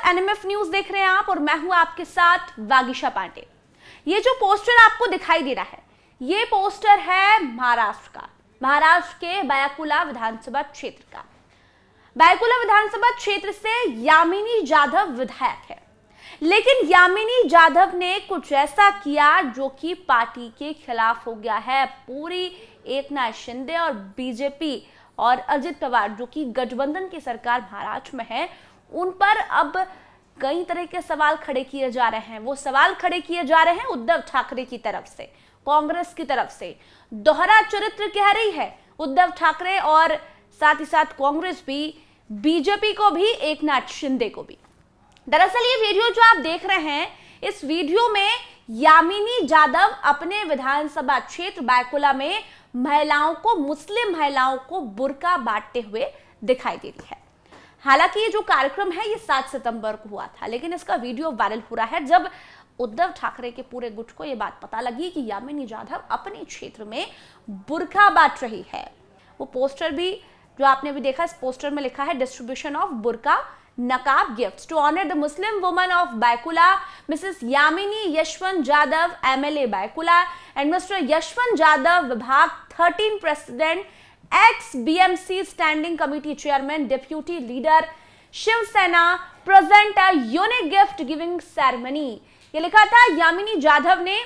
NMF news देख रहे हैं आप और मैं हूं आपके साथ वागीशा पांडे। ये जो पोस्टर आपको दिखाई दे रहा है, ये पोस्टर है महाराष्ट्र का, महाराष्ट्र के बायकुला विधानसभा क्षेत्र का। बायकुला विधानसभा क्षेत्र से यामिनी जाधव विधायक है, लेकिन यामिनी जाधव ने कुछ ऐसा किया जो कि पार्टी के खिलाफ हो गया है। पूरी एकनाथ शिंदे और बीजेपी और अजित पवार जो कि गठबंधन की सरकार महाराष्ट्र में है, उन पर अब कई तरह के सवाल खड़े किए जा रहे हैं। वो सवाल खड़े किए जा रहे हैं उद्धव ठाकरे की तरफ से, कांग्रेस की तरफ से। दोहरा चरित्र कह रही है उद्धव ठाकरे और साथ ही साथ कांग्रेस भी, बीजेपी को भी, एकनाथ शिंदे को भी। दरअसल ये वीडियो जो आप देख रहे हैं, इस वीडियो में यामिनी जाधव अपने विधानसभा क्षेत्र बायकुला में महिलाओं को, मुस्लिम महिलाओं को बुर्का बांटते हुए दिखाई दे रही है। हालांकि ये जो कार्यक्रम है ये 7 सितंबर को हुआ था, लेकिन इसका वीडियो वायरल हो रहा है जब उद्धव ठाकरे के पूरे गुट को ये बात पता लगी कि यामिनी जाधव अपने क्षेत्र में बुर्का बांट रही है। वो पोस्टर भी जो आपने भी देखा, इस पोस्टर में लिखा है distribution of burqa naqab gifts to honour the Muslim woman of Byculla, Mrs Yamini Yashwant Jadhav, MLA Byculla, and Mr Yashwant Jadhav, vibhag 13 president, ex BMC standing committee chairman, deputy leader Shivsena, present a unique gift giving ceremony. ये लिखा था यामिनी जाधव ने,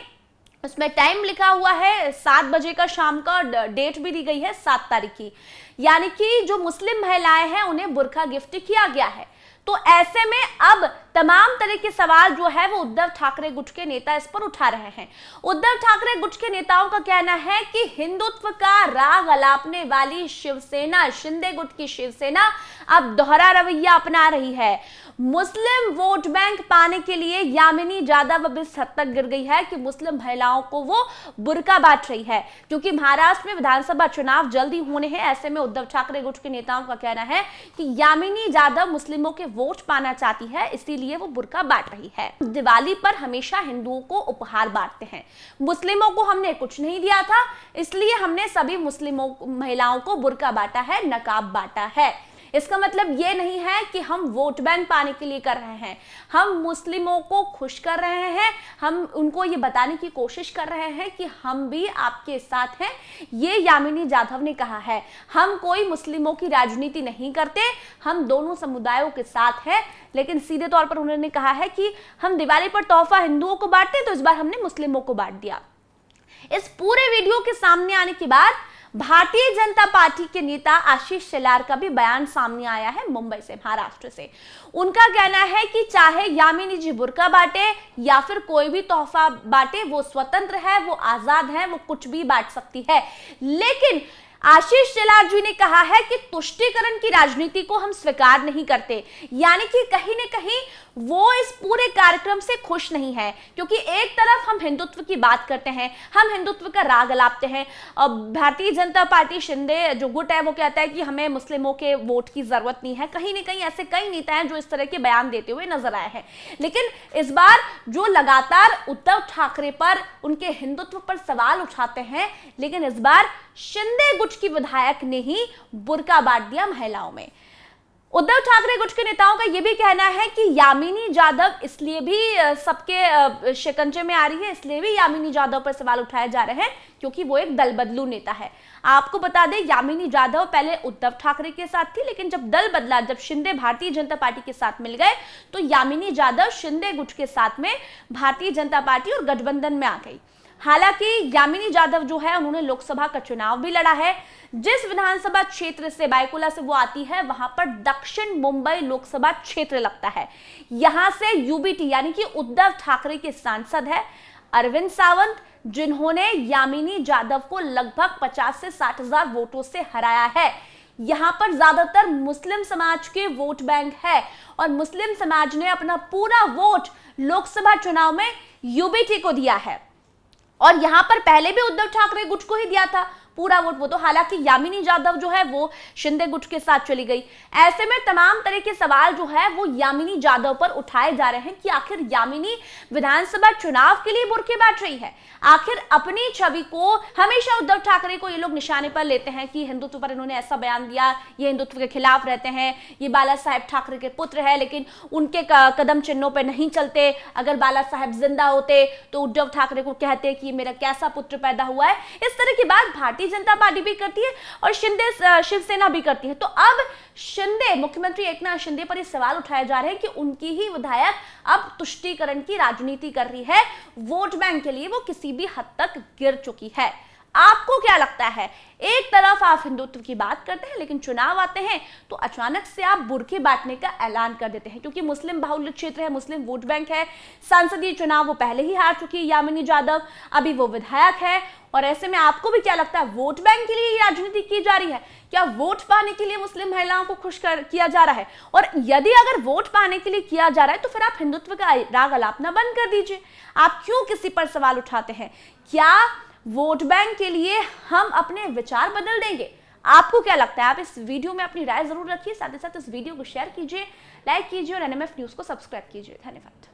उसमें टाइम लिखा हुआ है 7 बजे का शाम का, डेट भी दी गई है 7 तारीख की। यानी कि जो मुस्लिम महिलाएं हैं उन्हें बुर्का गिफ्ट किया गया है। तो ऐसे में अब तमाम तरह के सवाल जो है वो उद्धव ठाकरे गुट के नेता इस पर उठा रहे हैं। उद्धव ठाकरे गुट के नेताओं का कहना है कि हिंदुत्व का राग अलापने वाली शिवसेना, शिंदे गुट की शिवसेना अब दोहरा रवैया अपना रही है। मुस्लिम वोट बैंक पाने के लिए यामिनी जाधव अब इस हद तक गिर गई है कि मुस्लिम महिलाओं को वो बुर्का बांट रही है। क्योंकि महाराष्ट्र में विधानसभा चुनाव जल्दी होने हैं, ऐसे में उद्धव ठाकरे गुट के नेताओं का कहना है कि यामिनी जाधव मुस्लिमों के वोट पाना चाहती है, इसीलिए वो बुर्का बांट रही है। दिवाली पर हमेशा हिंदुओं को उपहार बांटते हैं, मुस्लिमों को हमने कुछ नहीं दिया था, इसलिए हमने सभी मुस्लिमों महिलाओं को बुर्का बांटा है, नकाब बांटा है। इसका मतलब ये नहीं है कि हम वोट बैंक पाने के लिए कर रहे हैं, हम मुस्लिमों को खुश कर रहे हैं, हम उनको ये बताने की कोशिश कर रहे हैं कि हम भी आपके साथ हैं। ये यामिनी जाधव ने कहा है। हम कोई मुस्लिमों की राजनीति नहीं करते, हम दोनों समुदायों के साथ हैं। लेकिन सीधे तौर पर उन्होंने कहा है कि हम दिवाली पर तोहफा हिंदुओं को बांटते, तो इस बार हमने मुस्लिमों को बांट दिया। इस पूरे वीडियो के सामने आने के बाद भारतीय जनता पार्टी के नेता आशीष शेलार का भी बयान सामने आया है मुंबई से, महाराष्ट्र से। उनका कहना है कि चाहे यामिनी जी बुर्का बांटे या फिर कोई भी तोहफा बांटे, वो स्वतंत्र है, वो आजाद है, वो कुछ भी बांट सकती है। लेकिन आशीष शेलार जी ने कहा है कि तुष्टीकरण की राजनीति को हम स्वीकार नहीं करते। यानी कि कहीं न कहीं वो इस पूरे कार्यक्रम से खुश नहीं है, क्योंकि एक तरफ हम हिंदुत्व की बात करते हैं, हम हिंदुत्व का राग अलापते हैं, और भारतीय जनता पार्टी शिंदे जो गुट है वो कहता है कि हमें मुस्लिमों के वोट की जरूरत नहीं है। कहीं न कहीं ऐसे कई नेता हैं जो इस तरह के बयान देते हुए नजर आए हैं। लेकिन इस बार जो लगातार उद्धव ठाकरे पर, उनके हिंदुत्व पर सवाल उठाते हैं, लेकिन इस बार शिंदे गुट की विधायक ने ही बुर्का बांट दिया महिलाओं में। उद्धव ठाकरे गुट के नेताओं का यह भी कहना है कि यामिनी जाधव इसलिए भी सबके शिकंजे में आ रही है, इसलिए भी यामिनी जाधव पर सवाल उठाए जा रहे हैं क्योंकि वो एक दल बदलू नेता है। आपको बता दें, यामिनी जाधव पहले उद्धव ठाकरे के साथ थी, लेकिन जब दल बदला, जब शिंदे भारतीय जनता पार्टी के साथ मिल गए, तो यामिनी जाधव शिंदे गुट के साथ में भारतीय जनता पार्टी और गठबंधन में आ गई। हालांकि यामिनी जाधव जो है उन्होंने लोकसभा का चुनाव भी लड़ा है। जिस विधानसभा क्षेत्र से, बायकुला से वो आती है, वहां पर दक्षिण मुंबई लोकसभा क्षेत्र लगता है। यहां से यूबीटी यानी कि उद्धव ठाकरे के सांसद है अरविंद सावंत, जिन्होंने यामिनी जाधव को लगभग 50 से 60 हजार वोटों से हराया है। यहां पर ज्यादातर मुस्लिम समाज के वोट बैंक है और मुस्लिम समाज ने अपना पूरा वोट लोकसभा चुनाव में यूबीटी को दिया है। और यहां पर पहले भी उद्धव ठाकरे गुट को ही दिया था, पूरा वोट वो तो, हालांकि यामिनी यादव जो है वो शिंदे गुट के साथ चली गई। ऐसे में तमाम तरह के सवाल जो है वो यामिनी यादव पर उठाए जा रहे हैं कि आखिर यामिनी विधानसभा चुनाव के लिए बुरके बांट रही है। आखिर अपनी छवि को हमेशा उद्धव ठाकरे को ये लोग निशाने पर लेते हैं कि हिंदुत्व पर इन्होंने ऐसा बयान दिया, ये हिंदुत्व के खिलाफ रहते हैं, ये बाला साहेब ठाकरे के पुत्र है, लेकिन उनके कदम चिन्हों पर नहीं चलते। अगर बाला साहेब जिंदा होते तो उद्धव ठाकरे को कहते कि मेरा कैसा पुत्र पैदा हुआ है। इस तरह की बात भारतीय जनता पार्टी भी करती है और शिवसेना भी करती है। तो अब शिंदे, मुख्यमंत्री एकनाथ शिंदे पर ये सवाल उठाए जा रहे हैं कि उनकी ही विधायक अब तुष्टीकरण की राजनीति कर रही है, वोट बैंक के लिए वो किसी भी हद तक गिर चुकी है। आपको क्या लगता है? एक तरफ आप हिंदुत्व की बात करते हैं, लेकिन चुनाव आते हैं तो अचानक से आप बुरके बांटने का ऐलान कर देते हैं, क्योंकि मुस्लिम बाहुल्य क्षेत्र है, मुस्लिम वोट बैंक है। संसदीय चुनाव वो पहले ही हार चुकी है यामिनी यादव, अभी वो विधायक है। और ऐसे में आपको भी क्या लगता है, वोट बैंक के लिए राजनीति की जा रही है? क्या वोट पाने के लिए मुस्लिम महिलाओं को खुश किया जा रहा है? और यदि अगर वोट पाने के लिए किया जा रहा है तो फिर आप हिंदुत्व का राग अलापना बंद कर दीजिए। आप क्यों किसी पर सवाल उठाते हैं? क्या वोट बैंक के लिए हम अपने विचार बदल देंगे? आपको क्या लगता है? आप इस वीडियो में अपनी राय जरूर रखिए, साथ ही साथ इस वीडियो को शेयर कीजिए, लाइक कीजिए और एनएमएफ न्यूज को सब्सक्राइब कीजिए। धन्यवाद।